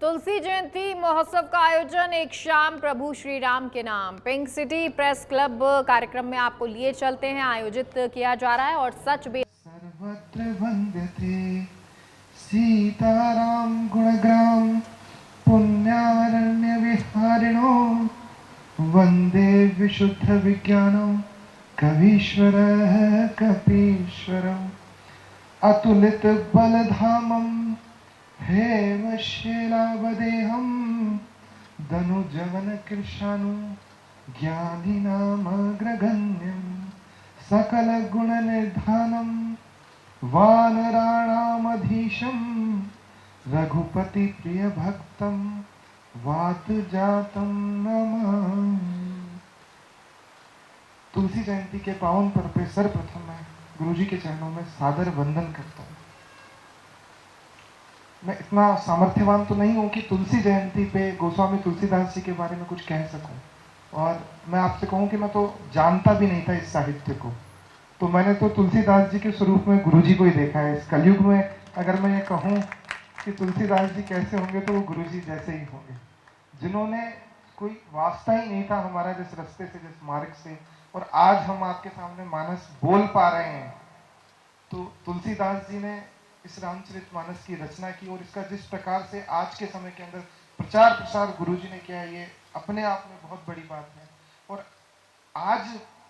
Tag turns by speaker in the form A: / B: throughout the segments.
A: तुलसी जयंती महोत्सव का आयोजन एक शाम प्रभु श्री राम के नाम पिंक सिटी प्रेस क्लब कार्यक्रम में आपको लिए चलते हैं, आयोजित किया जा रहा है। और सच भी
B: सर्वत्र वंदते सीताराम गुणग्राम पुण्यारण्य विहारिणो वंदे विशुद्ध विज्ञानो कवीश्वर कपीश्वरम् अतुलित बलधामं हेमशैलावदेहं धनुजवन कृशानु ज्ञानिनामग्रगण्यं सकल गुण निर्धानं वानराणामधीशं रघुपति प्रिय भक्तं वात जातं नमामि। तुलसी जयंती के पावन पर्व पे सर्वप्रथम मैं गुरुजी के चरणों में सादर वंदन करता हूँ। मैं इतना सामर्थ्यवान तो नहीं हूँ कि तुलसी जयंती पे गोस्वामी तुलसीदास जी के बारे में कुछ कह सकूं, और मैं आपसे कहूँ कि मैं तो जानता भी नहीं था इस साहित्य को। तो मैंने तो तुलसीदास जी के स्वरूप में गुरुजी को ही देखा है। इस कलयुग में अगर मैं ये कहूँ कि तुलसीदास जी कैसे होंगे तो वो गुरुजी जैसे ही होंगे, जिन्होंने कोई वास्ता ही नहीं था हमारा जिस रास्ते से, जिस मार्ग से, और आज हम आपके सामने मानस बोल पा रहे हैं। तो तुलसीदास जी ने इस रामचरितमानस की रचना की, और इसका जिस प्रकार से आज के समय के अंदर प्रचार प्रसार गुरुजी ने किया, ये अपने आप में बहुत बड़ी बात है। और आज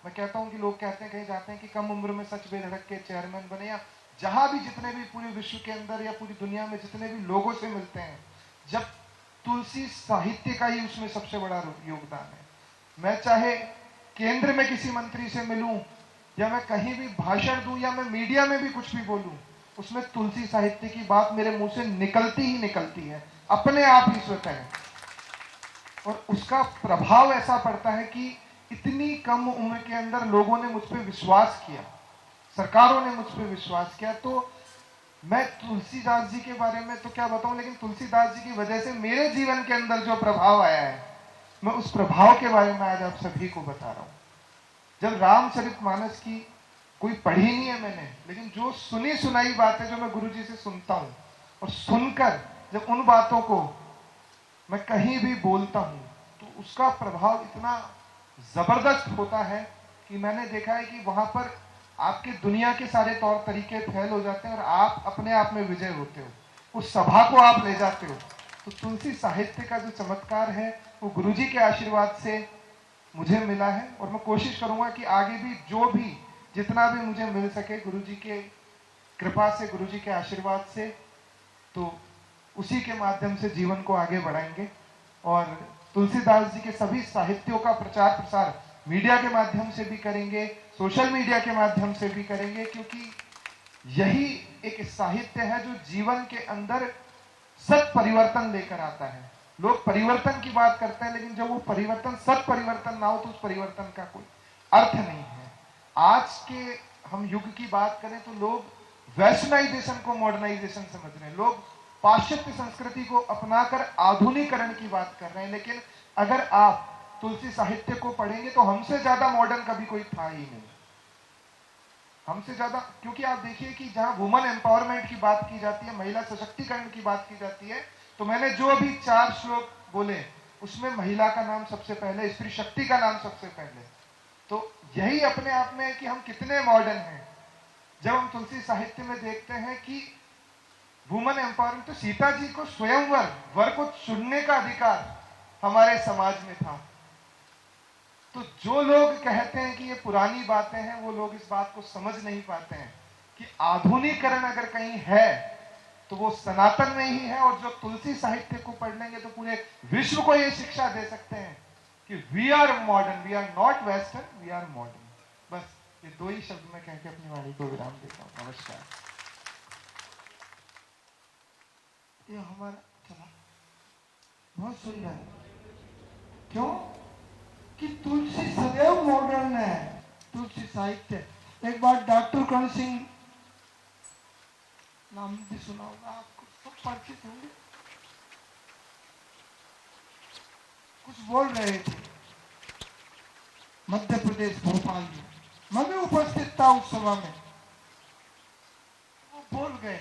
B: मैं कहता हूँ कि लोग कहते हैं, कहीं जाते हैं कि कम उम्र में सच बेधड़क के चेयरमैन बने, या जहां भी जितने भी पूरे विश्व के अंदर या पूरी दुनिया में जितने भी लोगों से मिलते हैं, जब तुलसी साहित्य का ही उसमें सबसे बड़ा योगदान है। मैं चाहे केंद्र में किसी मंत्री से मिलूं, या मैं कहीं भी भाषण दूं, या मैं मीडिया में भी कुछ भी बोलूं, उसमें तुलसी साहित्य की बात मेरे मुंह से निकलती ही निकलती है, अपने आप ही स्वतः। और उसका प्रभाव ऐसा पड़ता है कि इतनी कम उम्र के अंदर लोगों ने मुझ पर विश्वास किया, सरकारों ने मुझ पर विश्वास किया। तो मैं तुलसीदास जी के बारे में तो क्या बताऊं, लेकिन तुलसीदास जी की वजह से मेरे जीवन के अंदर जो प्रभाव आया है, मैं उस प्रभाव के बारे में आज आप सभी को बता रहा हूं। जब रामचरितमानस की कोई पढ़ी नहीं है मैंने, लेकिन जो सुनी सुनाई बातें जो मैं गुरुजी से सुनता हूं, और सुनकर जब उन बातों को मैं कहीं भी बोलता हूं, तो उसका प्रभाव इतना जबरदस्त होता है कि मैंने देखा है कि वहां पर आपके दुनिया के सारे तौर तरीके फेल हो जाते हैं, और आप अपने आप में विजय होते हो, उस सभा को आप ले जाते हो। तो तुलसी साहित्य का जो चमत्कार है वो गुरुजी के आशीर्वाद से मुझे मिला है, और मैं कोशिश करूंगा कि आगे भी जो भी जितना भी मुझे मिल सके गुरुजी के कृपा से, गुरुजी के आशीर्वाद से, तो उसी के माध्यम से जीवन को आगे बढ़ाएंगे। और तुलसीदास जी के सभी साहित्यों का प्रचार प्रसार मीडिया के माध्यम से भी करेंगे, सोशल मीडिया के माध्यम से भी करेंगे, क्योंकि यही एक साहित्य है जो जीवन के अंदर सत परिवर्तन लेकर आता है। लोग परिवर्तन की बात करते हैं, लेकिन जब वो परिवर्तन सत परिवर्तन ना हो तो उस परिवर्तन का कोई अर्थ नहीं है। आज के हम युग की बात करें तो लोग वेस्टर्नाइजेशन को मॉडर्नाइजेशन समझ रहे हैं, लोग पाश्चात्य संस्कृति को अपनाकर आधुनिकीकरण की बात कर रहे हैं। लेकिन अगर आप तुलसी साहित्य को पढ़ेंगे तो हमसे ज्यादा मॉडर्न कभी कोई था ही नहीं, हमसे ज्यादा। क्योंकि आप देखिए कि जहां वुमन एम्पावरमेंट की बात की जाती है, महिला सशक्तिकरण की बात की जाती है, तो मैंने जो अभी 4 श्लोक बोले उसमें महिला का नाम सबसे पहले, स्त्री शक्ति का नाम सबसे पहले। तो यही अपने आप में है कि हम कितने मॉडर्न हैं। जब हम तुलसी साहित्य में देखते हैं कि वुमन एम्पावरमेंट, तो सीता जी को स्वयंवर, वर को चुनने का अधिकार हमारे समाज में था। तो जो लोग कहते हैं कि ये पुरानी बातें हैं, वो लोग इस बात को समझ नहीं पाते हैं कि आधुनिकीकरण अगर कहीं है तो वो सनातन में ही है। और जो तुलसी साहित्य को पढ़ लेंगे तो पूरे विश्व को ये शिक्षा दे सकते हैं कि we are modern, we are not western, we are modern. बस ये 2 ही शब्द में कहकर अपनी वाणी को विराम देता हूँ। नमस्कार। ये हमारा चला बहुत सुंदर है। क्यों कि तुलसी सदैव मॉडर्न है, तुलसी साहित्य। एक बार डॉक्टर कर्ण सिंह, नाम भी सुना होगा आपको, सब परिचित होंगे, कुछ बोल रहे थे मध्य प्रदेश भोपाल में। मैं भी उपस्थित था उस सभा में। वो बोल गए